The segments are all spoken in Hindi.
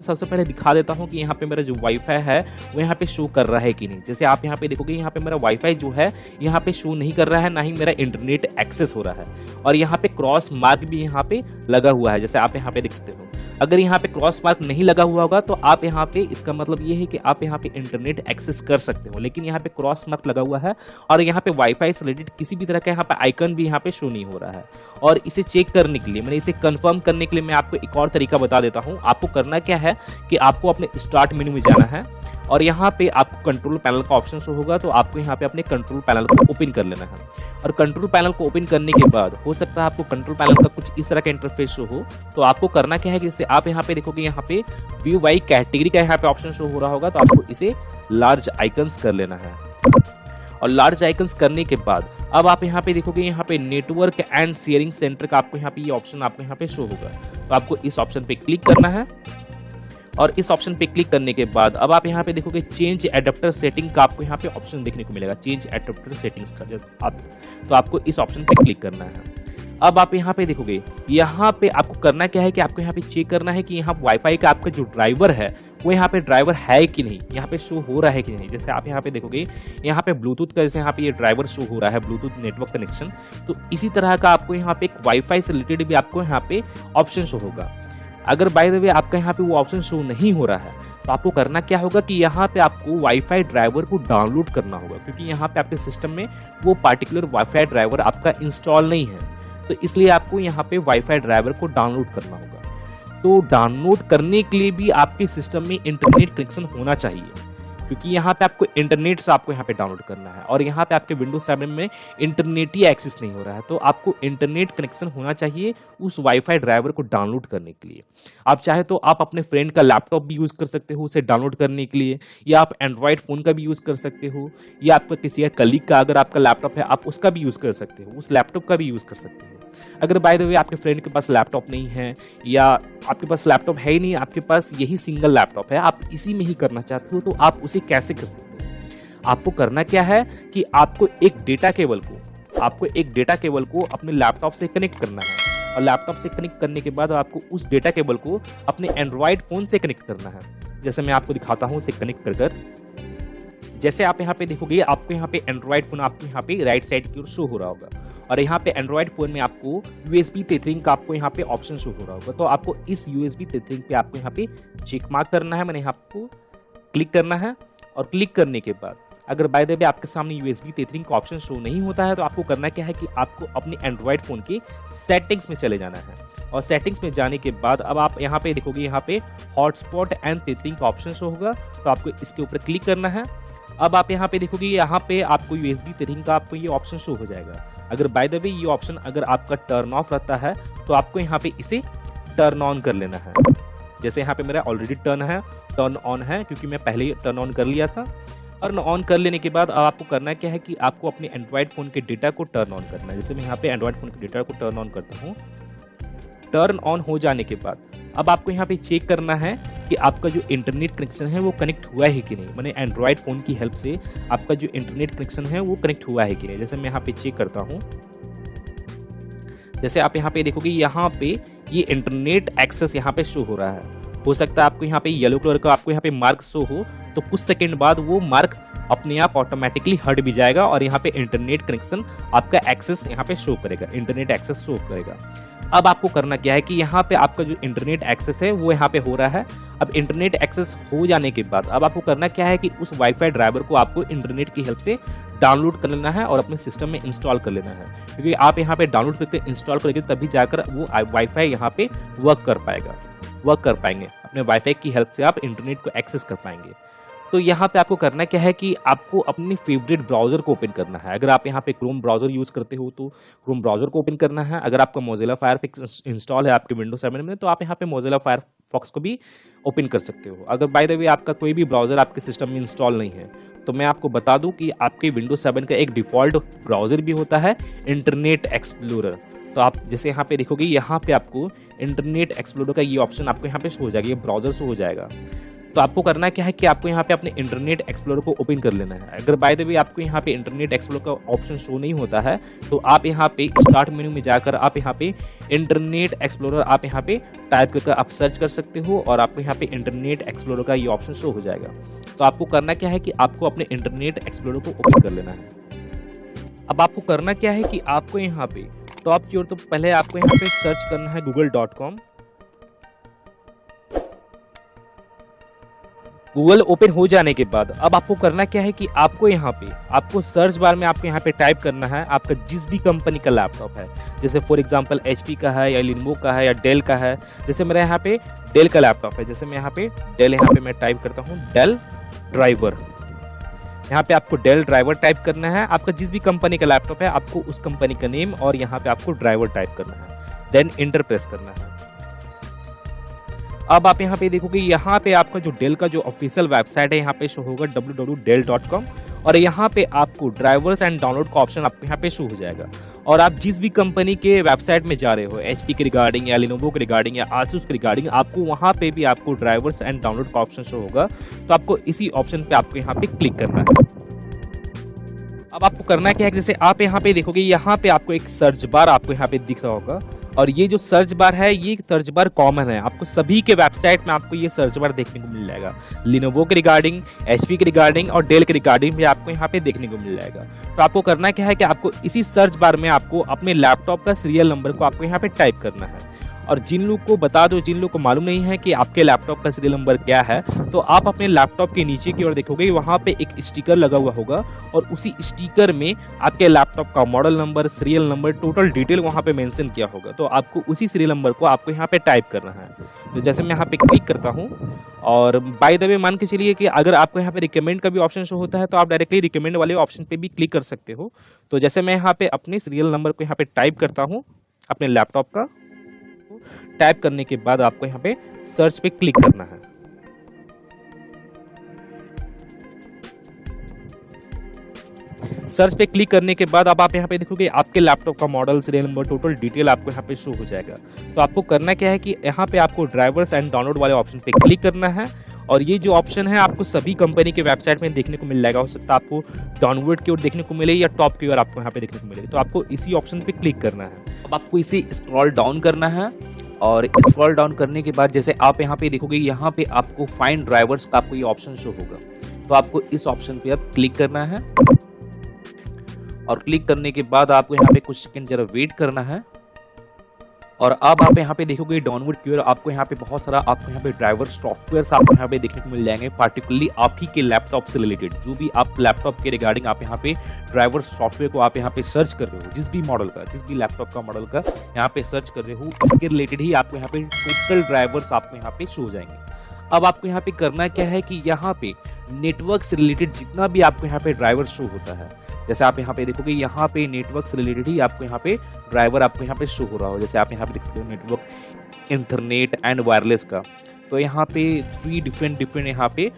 सबसे पहले दिखा देता हूँ कि यहाँ पे मेरा जो वाईफाई है वो यहाँ पे शो कर रहा है कि नहीं। जैसे आप यहाँ पे देखोगे यहाँ पे मेरा वाईफाई जो है यहाँ पे शो नहीं कर रहा है, ना ही मेरा इंटरनेट एक्सेस हो रहा है। और यहाँ पे क्रॉस मार्क भी यहाँ पे लगा हुआ है, जैसे आप यहाँ पे देख सकते हो। अगर यहाँ पे क्रॉस मार्क नहीं लगा हुआ होगा तो आप यहाँ पे, इसका मतलब ये है कि आप यहाँ पे इंटरनेट एक्सेस कर सकते हो, लेकिन यहाँ पे क्रॉस मार्क लगा हुआ है और यहाँ पे वाईफाई से रिलेटेड किसी भी तरह का यहाँ पे आइकन भी यहाँ पे शो नहीं हो रहा है। और इसे चेक करने के लिए, मैंने इसे कंफर्म करने के लिए मैं आपको एक और तरीका बता देता हूँ। आपको करना क्या है कि आपको अपने स्टार्ट मेन्यू में जाना है और यहाँ पे आपको कंट्रोल पैनल का ऑप्शन शो होगा, तो आपको यहाँ पे अपने कंट्रोल पैनल को ओपन कर लेना है। और कंट्रोल पैनल को ओपन करने के बाद हो सकता है आपको कंट्रोल पैनल का कुछ इस तरह का इंटरफेस शो हो, तो आपको करना क्या है कि जैसे आप यहाँ पे देखोगे यहाँ पे व्यू बाई कैटेगरी का यहाँ पे ऑप्शन शो हो रहा होगा, तो आपको इसे लार्ज आइकन्स कर लेना है। और लार्ज आइकन्स करने के बाद अब आप यहाँ पे देखोगे यहाँ पे नेटवर्क एंड शेयरिंग सेंटर का आपको यहाँ पे ये ऑप्शन आपको यहाँ पे शो होगा, तो आपको इस ऑप्शन पे क्लिक करना है। और इस ऑप्शन पे क्लिक करने के बाद अब आप यहाँ पे देखोगे चेंज एडाप्टर सेटिंग का आपको यहाँ पे ऑप्शन देखने को मिलेगा, चेंज एडाप्टर सेटिंग्स का। जब आप, तो आपको इस ऑप्शन पे क्लिक करना है। अब आप यहाँ पे देखोगे यहाँ पे आपको करना क्या है कि आपको यहाँ पे चेक करना है कि यहाँ वाईफाई का आपका जो ड्राइवर है वो यहाँ पे ड्राइवर है कि नहीं, यहाँ पे शो हो रहा है कि नहीं। जैसे आप यहाँ पे देखोगे यहाँ पे ब्लूटूथ का, जैसे यहाँ पे ये ड्राइवर शो हो रहा है ब्लूटूथ नेटवर्क कनेक्शन, तो इसी तरह का आपको यहाँ पे एक वाईफाई से रिलेटेड भी आपको यहाँ पे ऑप्शन शो होगा। अगर बाय द वे आपका यहाँ पे वो ऑप्शन शो नहीं हो रहा है तो आपको करना क्या होगा कि यहाँ पे आपको वाईफाई ड्राइवर को डाउनलोड करना होगा, क्योंकि यहाँ पे आपके सिस्टम में वो पार्टिकुलर वाईफाई ड्राइवर आपका इंस्टॉल नहीं है, तो इसलिए आपको यहाँ पे वाईफाई ड्राइवर को डाउनलोड करना होगा। तो डाउनलोड करने के लिए भी आपके सिस्टम में इंटरनेट कनेक्शन होना चाहिए, क्योंकि यहाँ पे आपको इंटरनेट से आपको यहाँ पे डाउनलोड करना है और यहाँ पे आपके विंडोज 7 में इंटरनेट ही एक्सेस नहीं हो रहा है, तो आपको इंटरनेट कनेक्शन होना चाहिए उस वाईफाई ड्राइवर को डाउनलोड करने के लिए। आप चाहे तो आप अपने फ्रेंड का लैपटॉप भी यूज़ कर सकते हो उसे डाउनलोड करने के लिए, या आप एंड्रॉयड फ़ोन का भी यूज़ कर सकते हो, या आपका किसी का कलीग का अगर आपका लैपटॉप है आप उसका भी यूज़ कर सकते हो, उस लैपटॉप का भी यूज़ कर सकते हो। अगर बाय द वे आपके फ्रेंड के पास लैपटॉप नहीं है या आपके पास लैपटॉप है ही नहीं, आपके पास यही सिंगल लैपटॉप है, आप इसी में ही करना चाहते हो, तो आप उसे कैसे कर सकते हो? आपको करना क्या है कि आपको एक डेटा केबल को अपने लैपटॉप से कनेक्ट करना है और लैपटॉप से कनेक्ट करने के बाद आपको उस डेटा केबल को अपने एंड्रॉयड फ़ोन से कनेक्ट करना है। जैसे मैं आपको दिखाता हूँ उसे कनेक्ट कर। जैसे आप यहाँ पे देखोगे आपको यहाँ पे एंड्रॉयड फ़ोन आपको यहाँ पे राइट साइड की ओर शो हो रहा होगा और यहाँ पे एंड्रॉयड फ़ोन में आपको USB टेथरिंग का आपको यहाँ पे ऑप्शन शो हो रहा होगा, तो आपको इस USB टेथरिंग पे आपको यहाँ पे चेक मार्क करना है। मैंने यहाँ आपको क्लिक करना है और क्लिक करने के बाद अगर बाय द वे आपके सामने USB टेथरिंग का ऑप्शन शो नहीं होता है तो आपको करना क्या है कि आपको अपने एंड्रॉयड फ़ोन के सेटिंग्स में चले जाना है और सेटिंग्स में जाने के बाद अब आप यहाँ पे देखोगे यहाँ पे हॉटस्पॉट एंड टेथरिंग का ऑप्शन शो होगा, तो आपको इसके ऊपर क्लिक करना है। अब आप यहाँ पे देखोगे यहाँ पे आपको USB टेथरिंग का आपको ये ऑप्शन शो हो जाएगा। अगर बाय द वे ये ऑप्शन अगर आपका टर्न ऑफ रहता है तो आपको यहाँ पे इसे टर्न ऑन कर लेना है। जैसे यहाँ पे मेरा ऑलरेडी टर्न ऑन है क्योंकि मैं पहले ही टर्न ऑन कर लिया था। और ऑन कर लेने के बाद अब आपको करना क्या है कि आपको अपने एंड्रॉयड फ़ोन के डेटा को टर्न ऑन करना है। जैसे मैं यहाँ पे एंड्रॉयड फ़ोन के डेटा को टर्न ऑन करता हूँ। टर्न ऑन हो जाने के बाद अब आपको यहाँ पे चेक करना है कि आपका जो इंटरनेट कनेक्शन है वो कनेक्ट हुआ है कि नहीं। मैंने एंड्रॉयड फ़ोन की हेल्प से आपका जो इंटरनेट कनेक्शन है वो कनेक्ट हुआ है कि नहीं। जैसे मैं यहाँ पे चेक करता हूँ, जैसे आप यहाँ पे देखोगे यहाँ पे ये इंटरनेट एक्सेस यहाँ पे शो हो रहा है। हो सकता है आपको यहाँ पे येलो कलर का आपको यहाँ पे मार्क शो हो, तो कुछ सेकंड बाद वो मार्क अपने आप ऑटोमेटिकली हट भी जाएगा और यहाँ पे इंटरनेट कनेक्शन आपका एक्सेस यहाँ पे शो करेगा, इंटरनेट एक्सेस शो करेगा। अब आपको करना क्या है कि यहाँ पे आपका जो इंटरनेट एक्सेस है वो यहाँ पे हो रहा है। अब इंटरनेट एक्सेस हो जाने के बाद अब आपको करना क्या है कि उस वाईफाई ड्राइवर को आपको इंटरनेट की हेल्प से डाउनलोड कर लेना है और अपने सिस्टम में इंस्टॉल कर लेना है, क्योंकि आप यहाँ पे डाउनलोड करके इंस्टॉल करेंगे तभी जाकर वो वाईफाई यहाँ पे वर्क कर पाएंगे। अपने वाईफाई की हेल्प से आप इंटरनेट को एक्सेस कर पाएंगे। तो यहाँ पे आपको करना क्या है कि आपको अपने फेवरेट ब्राउज़र को ओपन करना है। अगर आप यहाँ पे क्रोम ब्राउज़र यूज़ करते हो तो क्रोम ब्राउज़र को ओपन करना है। अगर आपका मोज़िला फायरफॉक्स इंस्टॉल है आपके विंडोज 7 में तो आप यहाँ पे मोज़िला फायरफॉक्स को भी ओपन कर सकते हो। अगर बाय द वे आपका कोई भी ब्राउज़र आपके सिस्टम में इंस्टॉल नहीं है तो मैं आपको बता दूँ कि आपके विंडोज 7 का एक डिफ़ॉल्ट ब्राउज़र भी होता है इंटरनेट एक्सप्लोरर। तो आप जैसे यहाँ पे देखोगे यहाँ पे आपको इंटरनेट एक्सप्लोरर का ये ऑप्शन आपको यहाँ पे शो हो जाएगा, ये ब्राउज़र शो हो जाएगा। तो आपको करना क्या है कि आपको यहाँ पे अपने इंटरनेट एक्सप्लोरर को ओपन कर लेना है। अगर बाय द वे आपको यहाँ पे इंटरनेट एक्सप्लोरर का ऑप्शन शो नहीं होता है तो आप यहाँ पे स्टार्ट मेन्यू में जाकर आप यहाँ पे इंटरनेट एक्सप्लोरर आप यहाँ पे टाइप करके आप सर्च कर सकते हो और आपको यहाँ पे इंटरनेट एक्सप्लोरर का ये ऑप्शन शो हो जाएगा। तो आपको करना क्या है कि आपको अपने इंटरनेट एक्सप्लोरर को ओपन कर लेना है। अब आपको करना क्या है कि आपको यहाँ पे टॉप की ओर तो पहले आपको यहाँ पे सर्च करना है google.com। गूगल ओपन हो जाने के बाद अब आपको करना क्या है कि आपको यहाँ पे आपको सर्च बार में आपको यहाँ पे टाइप करना है आपका जिस भी कंपनी का लैपटॉप है, जैसे फॉर एग्जांपल HP का है या लिनोवो का है या डेल का है। जैसे मेरा यहाँ पे डेल का लैपटॉप है, जैसे मैं यहाँ पे डेल मैं टाइप करता हूँ डेल ड्राइवर। यहाँ पे आपको डेल ड्राइवर टाइप करना है। आपका जिस भी कंपनी का लैपटॉप है आपको उस कंपनी का नेम और यहाँ पे आपको ड्राइवर टाइप करना है, देन इंटर प्रेस करना है। अब आप यहाँ पे देखोगे यहाँ पे आपका जो डेल का जो ऑफिशियल वेबसाइट है यहाँ पे शो होगा www.dell.com और यहाँ पे आपको ड्राइवर्स एंड डाउनलोड का ऑप्शन आपको यहाँ पे शो हो जाएगा। और आप जिस भी कंपनी के वेबसाइट में जा रहे हो, HP के रिगार्डिंग या लिनोवो के रिगार्डिंग या आसूस के रिगार्डिंग, आपको वहाँ पे भी आपको ड्राइवर्स एंड डाउनलोड का ऑप्शन शो होगा। तो आपको इसी ऑप्शन पे आपको यहाँ पे क्लिक करना है। अब आपको करना क्या है, जैसे आप यहाँ पे देखोगे यहाँ पे आपको एक सर्च बार आपको यहाँ पे दिख रहा होगा और ये जो सर्च बार है ये सर्च बार कॉमन है, आपको सभी के वेबसाइट में आपको ये सर्च बार देखने को मिल जाएगा। लिनोवो के रिगार्डिंग, HP के रिगार्डिंग और डेल के रिगार्डिंग भी आपको यहाँ पे देखने को मिल जाएगा। तो आपको करना क्या है कि आपको इसी सर्च बार में आपको अपने लैपटॉप का सीरियल नंबर को आपको यहाँ पे टाइप करना है। और जिन लोग को बता दो, जिन लोग को मालूम नहीं है कि आपके लैपटॉप का सीरियल नंबर क्या है, तो आप अपने लैपटॉप के नीचे की ओर देखोगे वहाँ पे एक स्टिकर लगा हुआ होगा और उसी स्टिकर में आपके लैपटॉप का model number, serial number, total detail वहाँ पे मेंशन किया होगा। तो आपको उसी सीरियल नंबर को आपको यहाँ पे टाइप करना है। तो जैसे मैं यहाँ पे क्लिक करता हूँ और बाय द वे मान के चलिए कि अगर आपको यहाँ पे रिकमेंड का भी ऑप्शन शो होता है तो आप डायरेक्टली रिकमेंड वाले ऑप्शन पे भी क्लिक कर सकते हो। तो जैसे मैं यहाँ पे अपने सीरियल नंबर को यहाँ पे टाइप करता हूँ अपने लैपटॉप का, टाइप करने के बाद आपको यहाँ पे सर्च पे क्लिक करना है। सर्च पे क्लिक करने के बाद अब आप यहाँ पे देखोगे आपके लैपटॉप का model, serial number, total detail आपको यहाँ पे शो हो जाएगा। तो आपको करना क्या है कि यहाँ पे आपको ड्राइवर्स एंड डाउनलोड वाले ऑप्शन पे क्लिक करना है और ये जो ऑप्शन है आपको सभी कंपनी के वेबसाइट में देखने को मिल जाएगा। हो सकता है आपको डाउनवर्ड की ओर देखने को मिले या टॉप की ओर आपको यहाँ पे देखने को मिले। तो आपको इसी ऑप्शन पे क्लिक करना है। अब आपको इसे स्क्रॉल डाउन करना है और स्क्रॉल डाउन करने के बाद जैसे आप यहाँ पे देखोगे यहाँ पे आपको फाइंड ड्राइवर्स का आपको ये ऑप्शन शो होगा। तो आपको इस ऑप्शन पे अब क्लिक करना है और क्लिक करने के बाद आपको यहाँ पे कुछ सेकंड जरा वेट करना है। और अब आप यहाँ पे देखोगे डाउनवर्ड की ओर आपको यहाँ पे बहुत सारा आपको यहाँ पे ड्राइवर सॉफ्टवेयर आपको यहाँ पे देखने को मिल जाएंगे, पार्टिकुलरली आप ही के लैपटॉप से रिलेटेड जो भी आप लैपटॉप के रिगार्डिंग आप यहाँ पे ड्राइवर सॉफ्टवेयर को आप यहाँ पे सर्च कर रहे हो, जिस भी मॉडल का, जिस भी लैपटॉप का मॉडल का यहाँ पे सर्च कर रहे हो, इसके रिलेटेड ही आपको यहाँ पे टोटल ड्राइवर्स आपको यहाँ पे शो हो जाएंगे। अब आपको यहाँ पे करना क्या है कि यहाँ पे नेटवर्क से रिलेटेड जितना भी आपको यहाँ पे ड्राइवर शो होता है, जैसे आप यहाँ पे देखोगे यहाँ पे नेटवर्क से रिलेटेड ही आपको यहाँ पे ड्राइवर आपको यहाँ पे शो हो रहा हो। जैसे आप यहाँ पे देख सकते हो नेटवर्क, इंटरनेट एंड वायरलेस का। तो यहाँ पे 3 डिफरेंट यहाँ पे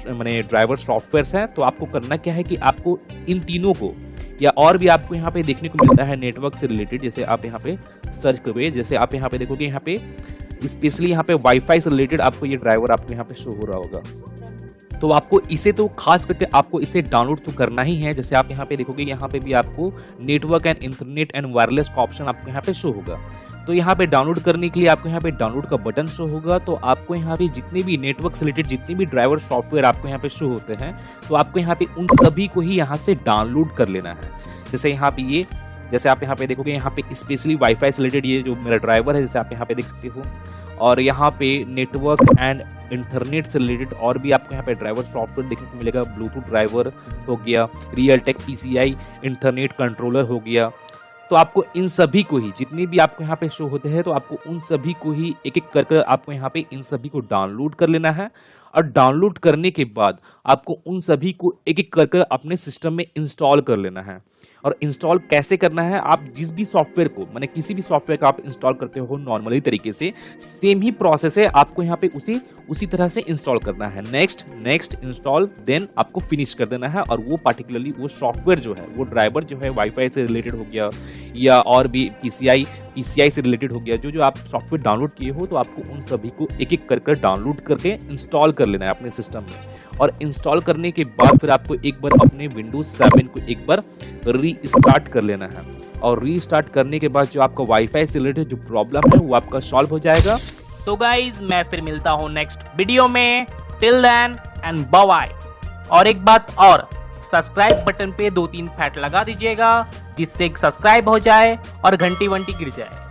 मैंने ड्राइवर सॉफ्टवेयर्स हैं। तो आपको करना क्या है कि आपको इन तीनों को या और भी आपको यहाँ पे देखने को मिलता है नेटवर्क से रिलेटेड, जैसे आप यहाँ पे सर्च करोगे, जैसे आप यहाँ पे देखोगे यहाँ पे स्पेशली यहाँ पे वाईफाई से रिलेटेड आपको ये ड्राइवर आपको यहाँ पे शो हो रहा होगा। तो आपको इसे तो खास करके आपको इसे डाउनलोड तो करना ही है। जैसे आप यहाँ पे देखोगे यहाँ पे भी आपको network and internet and wireless का ऑप्शन आपको यहाँ पे शो होगा। तो यहाँ पे डाउनलोड करने के लिए आपको यहाँ पे डाउनलोड का बटन शो होगा। तो आपको यहाँ पे जितने भी नेटवर्क से रिलेटेड जितने भी ड्राइवर सॉफ्टवेयर आपको यहाँ पे शो होते हैं, तो आपको यहाँ पे उन सभी को ही यहाँ से डाउनलोड कर लेना है। जैसे यहाँ पे ये, जैसे आप यहाँ पे देखोगे यहाँ पे स्पेशली वाईफाई से रिलेटेड ये जो मेरा ड्राइवर है, जैसे आप यहाँ पे देख सकते हो। और यहाँ पे नेटवर्क एंड इंटरनेट से रिलेटेड और भी आपको यहाँ पे ड्राइवर सॉफ्टवेयर देखने को मिलेगा। ब्लूटूथ ड्राइवर हो गया, रियलटेक PCI इंटरनेट कंट्रोलर हो गया। तो आपको इन सभी को ही जितने भी आपको यहाँ पे शो होते हैं, तो आपको उन सभी को ही एक एक करके आपको यहाँ पे इन सभी को डाउनलोड कर लेना है। और डाउनलोड करने के बाद आपको उन सभी को एक एक करके अपने सिस्टम में इंस्टॉल कर लेना है। और इंस्टॉल कैसे करना है, आप जिस भी सॉफ्टवेयर को माने किसी भी सॉफ्टवेयर का आप इंस्टॉल करते हो नॉर्मली तरीके से, सेम ही प्रोसेस है। आपको यहाँ पे उसी तरह से इंस्टॉल करना है। नेक्स्ट इंस्टॉल, देन आपको फिनिश कर देना है। और वो पार्टिकुलरली वो सॉफ्टवेयर जो है, वो ड्राइवर जो है वाईफाई से रिलेटेड हो गया या और भी PCI PCI से रिलेटेड हो गया, जो आप सॉफ्टवेयर डाउनलोड किए हो, तो आपको उन सभी को एक-एक कर डाउनलोड करके इंस्टॉल कर लेना है अपने सिस्टम में। और इंस्टॉल करने के बाद फिर आपको एक बार अपने विंडोज़ 7 को एक बार रीस्टार्ट कर लेना है। और रीस्टार्ट करने के बाद जो आपका वाईफाई से रिलेटेड जो प्रॉब्लम है वो आपका सॉल्व हो जाएगा। तो गाइज मैं फिर मिलता हूँ नेक्स्ट वीडियो में। Till then and bye bye. और एक बात और, सब्सक्राइब बटन पे 2-3 फैट लगा दीजिएगा जिससे सब्सक्राइब हो जाए और घंटी वंटी गिर जाए।